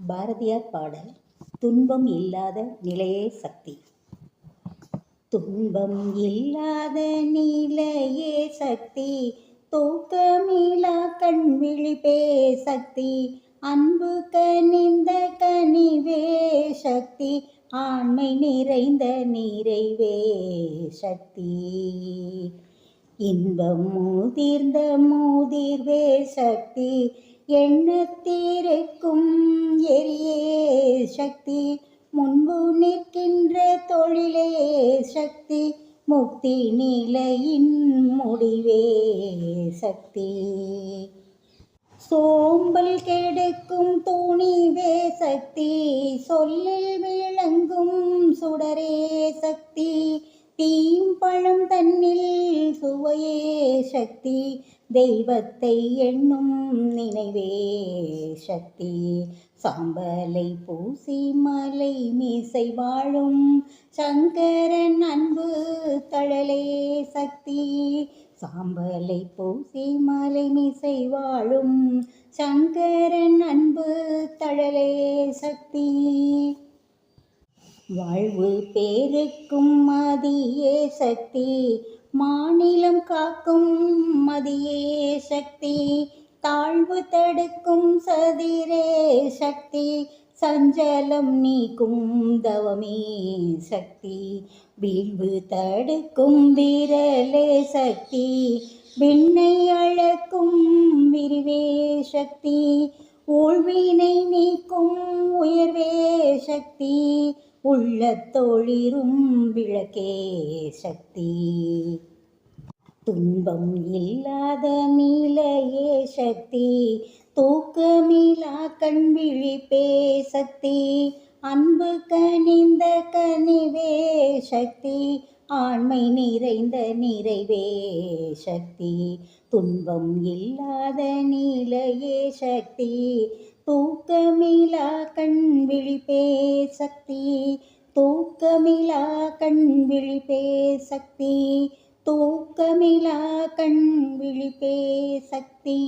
பாரதியார் பாடல். துன்பம் இல்லாத நிலையே சக்தி. துன்பம் இல்லாத நிலையே சக்தி, தூக்கமிலா கண் விழிப்பே சக்தி, அன்பு கனிந்த கனிவே சக்தி, ஆண்மை நிறைந்த நிறைவே சக்தி, இன்பம் முதிர்ந்த முதிர்வே சக்தி, எண்ணத்திருக்கும் எரியே சக்தி, முன்பு நிற்கின்ற தொழிலே சக்தி, முக்தி நிலையின் முடிவே சக்தி, சோம்பல் கெடுக்கும் துணிவே சக்தி, சொல்லில் விளங்கும் சுடரே சக்தி, தீம்பழம் தன்னில் சுவையே சக்தி, தெய்வத்தை எண்ணும் நினைவே சக்தி, சாம்பலை பூசி மலை மீசை வாழும் சங்கரன் அன்பு தழலே சக்தி, சாம்பலை பூசி மலை மீசை வாழும் சங்கரன் அன்பு தழலே சக்தி, வாழ்வு பேருக்கும் மதியே சக்தி, மாநிலம் காக்கும் மதியே சக்தி, தாழ்வு தடுக்கும் சதிரே சக்தி, சஞ்சலம் நீக்கும் தவமே சக்தி, வீழ்வு தடுக்கும் விரலே சக்தி, விண்ணை அழக்கும் விரிவே சக்தி, ஊழ்வினை நீக்கும் உயர்வே சக்தி, உள்ளத்தொளிரும் விளக்கே சக்தி, துன்பம் இல்லாத நிலையே சக்தி, தூக்கமிலா கண் விழிப்பே சக்தி, அன்பு கனிந்த கனிவே சக்தி, ஆண்மை நிறைந்த நிறைவே சக்தி, துன்பம் இல்லாத நிலையே சக்தி, தூக்கமிலா கண் விழிப்பே சக்தி, தூக்கமிலா கண் விழிப்பே சக்தி, தூக்கமிலா கண் விழிப்பே சக்தி.